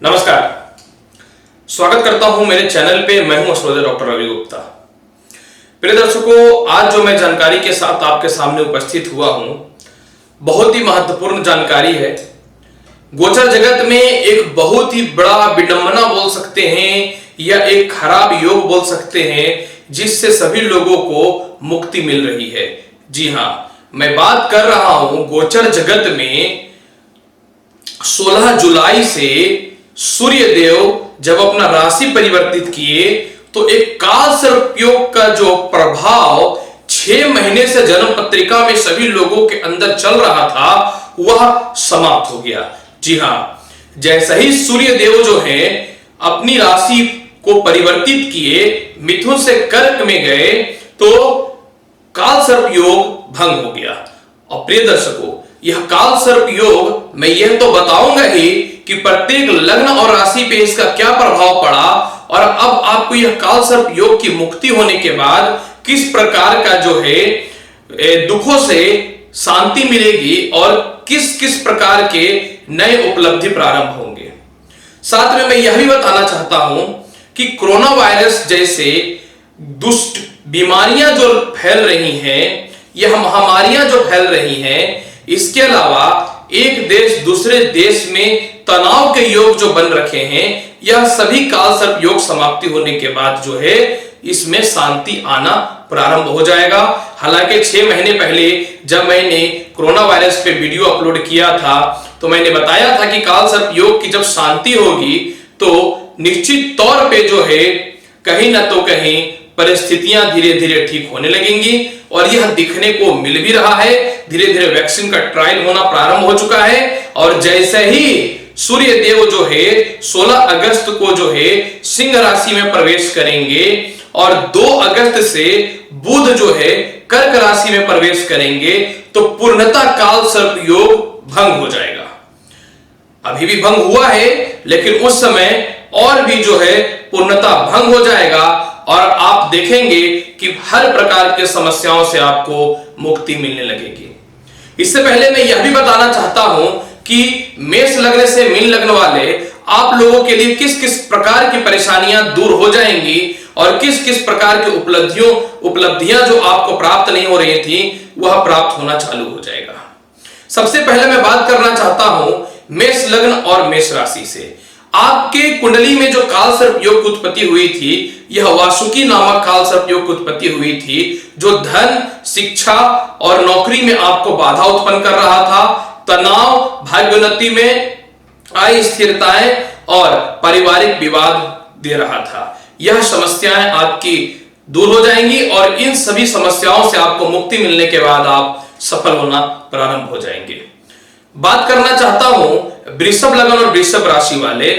नमस्कार, स्वागत करता हूं मेरे चैनल पे। मैं हूं एस्ट्रोलॉजर डॉक्टर रवि गुप्ता। प्रिय दर्शकों, आज जो मैं जानकारी के साथ आपके सामने उपस्थित हुआ हूं, बहुत ही महत्वपूर्ण जानकारी है। गोचर जगत में एक बहुत ही बड़ा विडंबना बोल सकते हैं या एक खराब योग बोल सकते हैं, जिससे सभी लोगों को मुक्ति मिल रही है। जी हां, मैं बात कर रहा हूं गोचर जगत में 16 जुलाई से सूर्य देव जब अपना राशि परिवर्तित किए तो एक काल सर्प योग का जो प्रभाव 6 महीने से जन्म पत्रिका में सभी लोगों के अंदर चल रहा था, वह समाप्त हो गया। जी हां, जैसे ही सूर्य देव जो है अपनी राशि को परिवर्तित किए, मिथुन से कर्क में गए, तो काल सर्प योग भंग हो गया। और प्रिय दर्शकों, यह काल सर्प योग मैं यह तो बताऊंगा ही कि प्रत्येक लग्न और राशि पे इसका क्या प्रभाव पड़ा, और अब आपको यह काल सर्प योग की मुक्ति होने के बाद किस प्रकार का जो है दुखों से शांति मिलेगी और किस किस प्रकार के नए उपलब्धि प्रारंभ होंगे। साथ में मैं यह भी बताना चाहता हूं कि कोरोना वायरस जैसे दुष्ट बीमारियां जो फैल रही हैं, यह महामारियां जो फैल रही हैं, इसके अलावा एक देश दूसरे देश में तनाव के योग जो बन रखे हैं, यह सभी काल सर्प योग समाप्ति होने के बाद जो है इसमें शांति आना प्रारंभ हो जाएगा। हालांकि 6 महीने पहले जब मैंने कोरोना वायरस पे वीडियो अपलोड किया था, तो मैंने बताया था कि काल सर्प योग की जब शांति होगी तो निश्चित तौर पे जो है कहीं ना तो कहीं परिस्थितियां धीरे धीरे ठीक होने लगेंगी, और यह दिखने को मिल भी रहा है। धीरे धीरे वैक्सीन का ट्रायल होना प्रारंभ हो चुका है, और जैसे ही सूर्य देव जो है 16 अगस्त को जो है सिंह राशि में प्रवेश करेंगे, और 2 अगस्त से बुध जो है कर्क राशि में प्रवेश करेंगे, तो पूर्णतः काल सर्प योग भंग हो जाएगा। अभी भी भंग हुआ है, लेकिन उस समय और भी जो है पूर्णतः भंग हो जाएगा, और आप देखेंगे कि हर प्रकार के समस्याओं से आपको मुक्ति मिलने लगेगी। इससे पहले मैं यह भी बताना चाहता हूं कि मेष लग्न से मीन लग्न वाले आप लोगों के लिए किस किस प्रकार की परेशानियां दूर हो जाएंगी, और किस किस प्रकार की उपलब्धियां जो आपको प्राप्त नहीं हो रही थी, वह प्राप्त होना चालू हो जाएगा। सबसे पहले मैं बात करना चाहता हूं मेष लग्न और मेष राशि से। आपके कुंडली में जो काल सर्प योग की उत्पत्ति हुई थी, यह वासुकी नामक काल सर्प योग की उत्पत्ति हुई थी, जो धन, शिक्षा और नौकरी में आपको बाधा उत्पन्न कर रहा था। तनाव, भाग्योन्नति में अस्थिरताएं और पारिवारिक विवाद दे रहा था। यह समस्याएं आपकी दूर हो जाएंगी, और इन सभी समस्याओं से आपको मुक्ति मिलने के बाद आप सफल होना प्रारंभ हो जाएंगे। बात करना चाहता हूं वृषभ लग्न और वृषभ राशि वाले।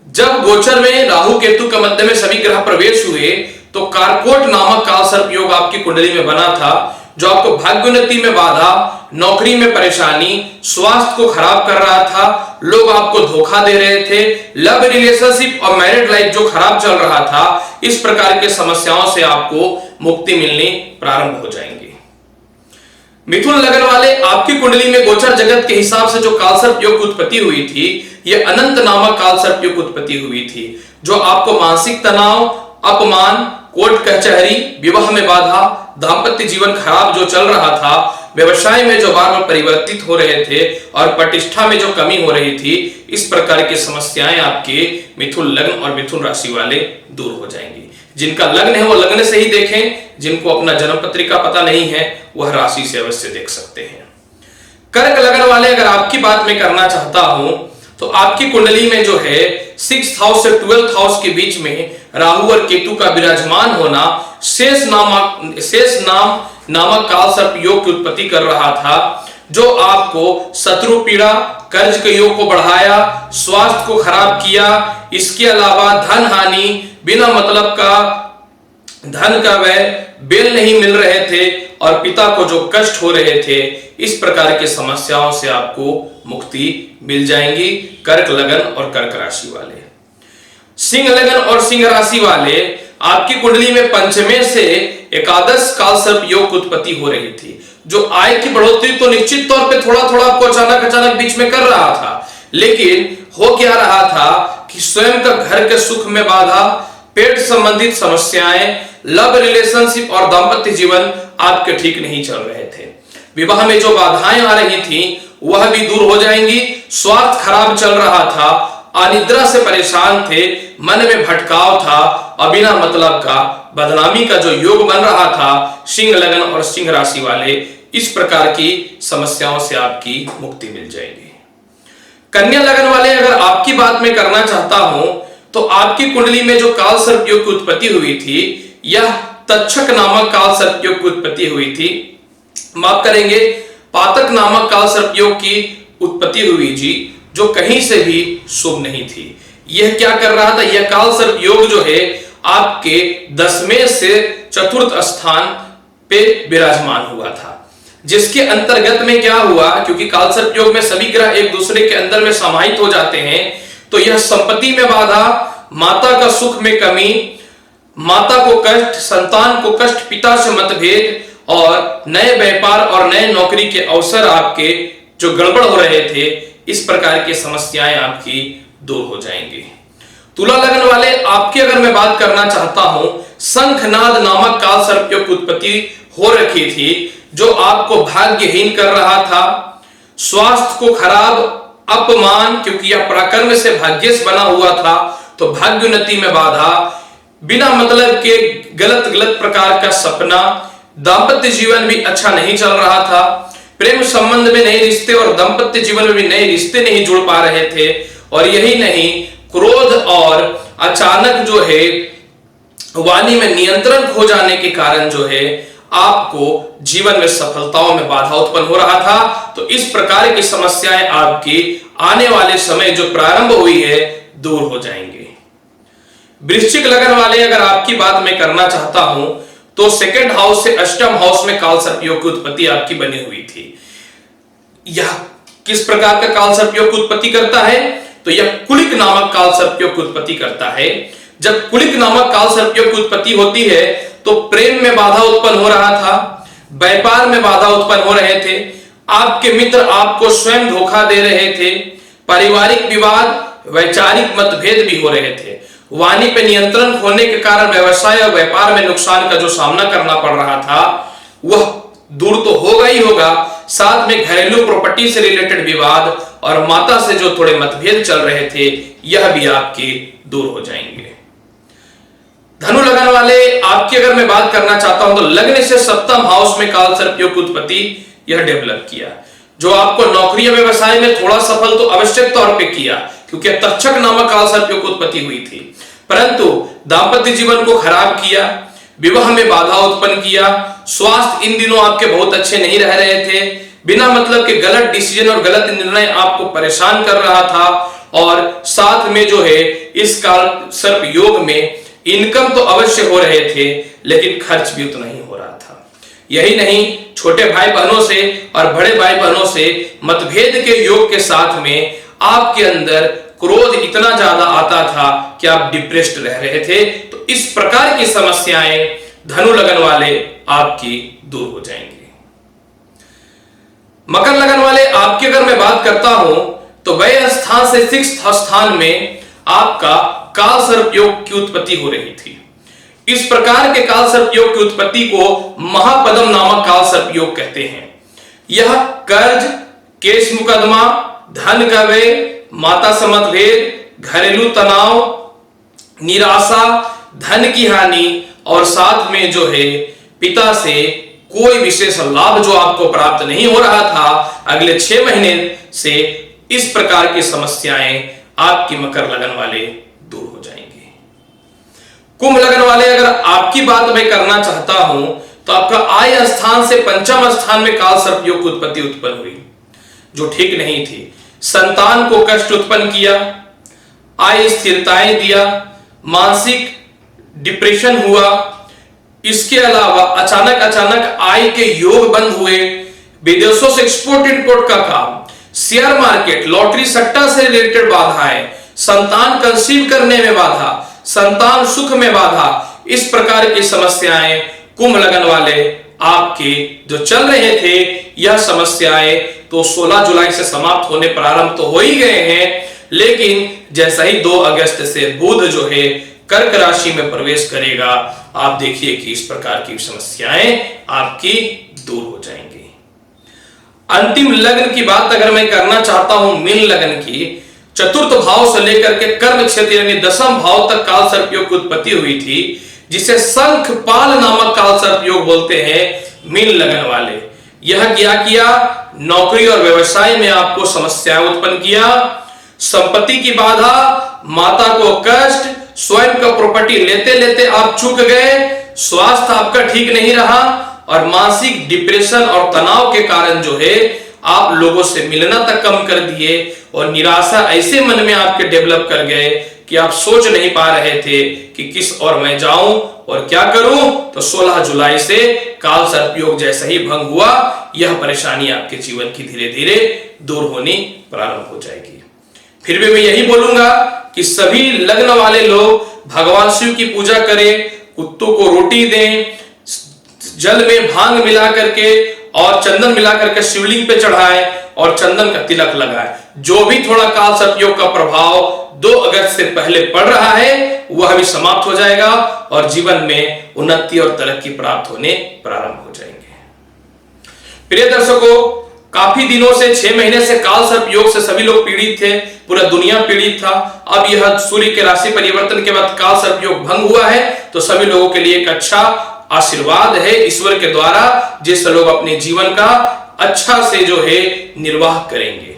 जब गोचर में राहु केतु के मध्य में सभी ग्रह प्रवेश हुए, तो कारकोट नामक काल सर्प योग आपकी कुंडली में बना था, जो आपको भाग्योन्नति में बाधा, नौकरी में परेशानी, स्वास्थ्य को खराब कर रहा था, लोग आपको धोखा दे रहे थे, लव रिलेशनशिप और मैरिड लाइफ जो खराब चल रहा था, इस प्रकार के समस्याओं से आपको मुक्ति मिलनी प्रारंभ हो जाएंगी। मिथुन लग्न वाले, आपकी कुंडली में गोचर जगत के हिसाब से जो काल सर्प योग की उत्पत्ति हुई थी, यह अनंत नामक काल सर्प योग की उत्पत्ति हुई थी, जो आपको मानसिक तनाव, अपमान, कोर्ट कचहरी, विवाह में बाधा, दांपत्य जीवन खराब जो चल रहा था, व्यवसाय में जो बार बार परिवर्तित हो रहे थे, और प्रतिष्ठा में जो कमी हो रही थी, इस प्रकार की समस्याएं आपके मिथुन लग्न और मिथुन राशि वाले दूर हो जाएंगी। जिनका लग्न है वो लग्न से ही देखें, जिनको अपना जन्म पत्रिका पता नहीं है वह राशि से अवश्य देख सकते हैं। कर्क लग्न वाले, अगर आपकी बात मैं करना चाहता हूं, तो आपकी कुंडली में जो है 6th हाउस से 12th हाउस के बीच में राहु और केतु का विराजमान होना शेष नामक काल सर्प योग की उत्पत्ति कर रहा था, जो आपको शत्रु पीड़ा, कर्ज के योग को बढ़ाया, स्वास्थ्य को खराब किया। इसके अलावा धन हानि, बिना मतलब का धन का व्यय, बेल नहीं मिल रहे थे, और पिता को जो कष्ट हो रहे थे, इस प्रकार के समस्याओं से आपको मुक्ति मिल जाएंगी। कर्क लगन और कर्क राशि वाले। सिंह लगन और सिंह राशि वाले, आपकी कुंडली में पंचमे से एकादश काल सर्प योग की उत्पत्ति हो रही थी, जो आय की बढ़ोतरी तो निश्चित तौर पे थोड़ा थोड़ा आपको अचानक बीच में कर रहा था, लेकिन हो क्या रहा था कि कि स्वयं का घर के सुख में बाधा, पेट संबंधित समस्याएं, लव रिलेशनशिप और दाम्पत्य जीवन आपके ठीक नहीं चल रहे थे। विवाह में जो बाधाएं आ रही थी वह भी दूर हो जाएंगी। स्वास्थ्य खराब चल रहा था, अनिद्रा से परेशान थे, मन में भटकाव था और बिना मतलब का बदनामी का जो योग बन रहा था, सिंह लगन और सिंह राशि वाले, इस प्रकार की समस्याओं से आपकी मुक्ति मिल जाएगी। कन्या लगन वाले, अगर आपकी बात में करना चाहता हूं तो आपकी कुंडली में जो काल सर्प योग की उत्पत्ति हुई थी, यह तक्षक नामक काल सर्प योग की उत्पत्ति हुई थी। माफ करेंगे, पातक नामक काल सर्प योग की उत्पत्ति हुई जी, जो कहीं से भी शुभ नहीं थी। यह क्या कर रहा था? यह काल सर्प योग जो है आपके 10वें से 4th स्थान पे विराजमान हुआ था, जिसके अंतर्गत में क्या हुआ, क्योंकि काल सर्प योग में सभी ग्रह एक दूसरे के अंदर में समाहित हो जाते हैं, तो यह संपत्ति में बाधा, माता का सुख में कमी, माता को कष्ट, संतान को कष्ट, पिता से मतभेद और नए व्यापार और नए नौकरी के अवसर आपके जो गड़बड़ हो रहे थे, इस प्रकार की समस्याएं आपकी दूर हो जाएंगी। तुला लगन वाले, आपकी अगर मैं बात करना चाहता हूं, शंखनाद नामक काल सर्प योग की उत्पत्ति हो रखी थी, जो आपको भाग्यहीन कर रहा था। स्वास्थ्य को खराब, अपमान, क्योंकि यह पराक्रम से भाग्यश बना हुआ था, तो भाग्योन्नति में बाधा, बिना मतलब के गलत प्रकार का सपना, दाम्पत्य जीवन भी अच्छा नहीं चल रहा था, प्रेम संबंध में नए रिश्ते और दाम्पत्य जीवन में भी नए रिश्ते नहीं जुड़ पा रहे थे। और यही नहीं, क्रोध और अचानक जो है वाणी में नियंत्रण खो जाने के कारण जो है आपको जीवन में सफलताओं में बाधा उत्पन्न हो रहा था। तो इस प्रकार की समस्याएं आपकी आने वाले समय जो प्रारंभ हुई है, दूर हो जाएंगे। वृश्चिक लगन वाले, अगर आपकी बात मैं करना चाहता हूं तो 2nd हाउस से 8th हाउस में काल सर्प योग की उत्पत्ति आपकी बनी हुई थी। यह किस प्रकार का काल सर्प योग की उत्पत्ति करता है? तो यह कुलिक नामक काल सर्प योग की उत्पत्ति करता है। जब कुलिक नामक काल सर्प योग की उत्पत्ति होती है तो प्रेम में बाधा उत्पन्न हो रहा था, व्यापार में बाधा उत्पन्न हो रहे थे, आपके मित्र आपको स्वयं धोखा दे रहे थे, पारिवारिक विवाद, वैचारिक मतभेद भी हो रहे थे, वाणी पे नियंत्रण खोने के कारण व्यवसाय और व्यापार में नुकसान का जो सामना करना पड़ रहा था, वह दूर तो होगा ही होगा, साथ में घरेलू प्रॉपर्टी से रिलेटेड विवाद और माता से जो थोड़े मतभेद चल रहे थे, यह भी आपके दूर हो जाएंगे। धनु लगन वाले, आपकी अगर मैं बात करना चाहता हूं तो लग्न से 7th हाउस में काल सर्प योग की उत्पत्ति यह डेवलप किया, जो आपको नौकरी या व्यवसाय में थोड़ा सफल तो आवश्यक तौर पे किया, क्योंकि तक्षक नामक काल सर्प योग की उत्पत्ति हुई थी, परंतु दाम्पत्य जीवन को खराब किया, विवाह में बाधा उत्पन्न किया, स्वास्थ्य इन दिनों आपके बहुत अच्छे नहीं रह रहे थे, बिना मतलब के गलत डिसीजन और गलत निर्णय आपको परेशान कर रहा था, और साथ में जो है इस काल सर्प योग में इनकम तो अवश्य हो रहे थे, लेकिन खर्च भी उतना ही हो रहा था। यही नहीं, छोटे भाई बहनों से और बड़े भाई बहनों से मतभेद के योग के साथ में आपके अंदर क्रोध इतना ज्यादा आता था कि आप डिप्रेस्ड रह रहे थे। तो इस प्रकार की समस्याएं धनु लगन वाले आपकी दूर हो जाएंगी। मकर लगन वाले, आपकी अगर मैं बात करता हूं तो व्यय स्थान से 6th स्थान में आपका काल सर्प योग की उत्पत्ति हो रही थी। इस प्रकार के काल सर्प योग की उत्पत्ति को महापदम नामक काल सर्प योग कहते हैं। यह कर्ज, केस मुकदमा, धन का व्यय, माता से मतभेद, घरेलू तनाव, निराशा, धन की हानि और साथ में जो है पिता से कोई विशेष लाभ जो आपको प्राप्त नहीं हो रहा था, अगले 6 महीने से इस प्रकार की समस्याएं आपकी मकर लगन वाले दूर हो जाएंगे। कुंभ लगन वाले, अगर आपकी बात मैं करना चाहता हूं तो आपका आय स्थान से 5th स्थान में काल सर्प योग की उत्पत्ति उत्पन्न हुई, जो ठीक नहीं थी। संतान को कष्ट उत्पन्न किया, आय स्थिरताएं दिया, मानसिक डिप्रेशन हुआ। इसके अलावा अचानक आय के योग बंद हुए, विदेशों से एक्सपोर्ट इंपोर्ट का काम, शेयर मार्केट, लॉटरी सट्टा से रिलेटेड बाधाएं, संतान कंसीव करने में बाधा, संतान सुख में बाधा, इस प्रकार की समस्याएं कुंभ लगन वाले आपके जो चल रहे थे, यह समस्याएं तो 16 जुलाई से समाप्त होने प्रारंभ तो हो ही गए हैं, लेकिन जैसा ही 2 अगस्त से बुध जो है कर्क राशि में प्रवेश करेगा, आप देखिए कि इस प्रकार की समस्याएं आपकी दूर हो जाएंगी। अंतिम लग्न की बात अगर मैं करना चाहता हूं, मीन लग्न की, चतुर्थ भाव से लेकर के कर्म क्षेत्र यानी 10वें भाव तक काल सर्प योग की उत्पत्ति हुई थी, जिसे शंखपाल नामक काल सर्प योग बोलते हैं मीन लगन वाले। यह क्या किया? नौकरी और व्यवसाय में आपको समस्याएं उत्पन्न किया, संपत्ति की बाधा, माता को कष्ट, स्वयं का प्रॉपर्टी लेते लेते आप चूक गए, स्वास्थ्य आपका ठीक नहीं रहा और मानसिक डिप्रेशन और तनाव के कारण जो है आप लोगों से मिलना तक कम कर दिए और निराशा ऐसे मन में आपके डेवलप कर गए कि आप सोच नहीं पा रहे थे कि किस ओर मैं जाऊं और क्या करूं। तो 16 जुलाई से काल सर्प योग जैसा ही भंग हुआ, यह परेशानी आपके जीवन की धीरे धीरे दूर होनी प्रारंभ हो जाएगी। फिर भी मैं यही बोलूंगा कि सभी लग्न वाले लोग भगवान शिव की पूजा करें, कुत्तों को रोटी दें, जल में भांग मिला करके और चंदन मिला करके शिवलिंग पे चढ़ाएं और चंदन का तिलक लगाएं। जो भी थोड़ा काल सर्प योग का प्रभाव 2 अगस्त से पहले पड़ रहा है वह भी समाप्त हो जाएगा और जीवन में उन्नति और तरक्की प्राप्त होने प्रारंभ हो जाएंगे। प्रिय दर्शकों, काफी दिनों से 6 महीने से काल सर्प योग से सभी लोग पीड़ित थे, पूरा दुनिया पीड़ित था। अब यह सूर्य के राशि परिवर्तन के बाद काल सर्प योग भंग हुआ है, तो सभी लोगों के लिए एक अच्छा आशीर्वाद है ईश्वर के द्वारा, जिससे लोग अपने जीवन का अच्छा से जो है निर्वाह करेंगे।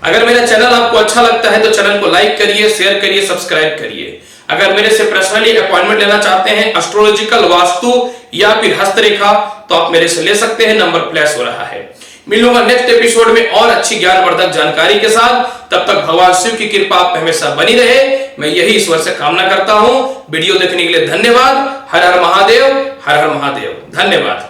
अगर मेरा चैनल आपको अच्छा लगता है तो चैनल को लाइक करिए, शेयर करिए, सब्सक्राइब करिए। अगर मेरे से पर्सनली अपॉइंटमेंट लेना चाहते हैं, एस्ट्रोलॉजिकल, वास्तु या फिर हस्तरेखा, तो आप मेरे से ले सकते हैं, नंबर फ्लैश हो रहा है। मिलूंगा नेक्स्ट एपिसोड में और अच्छी ज्ञानवर्धक जानकारी के साथ। तब तक भगवान शिव की कृपा आप हमेशा बनी रहे, मैं यही ईश्वर से कामना करता हूं। वीडियो देखने के लिए धन्यवाद। हर हर महादेव, हर हर महादेव। धन्यवाद।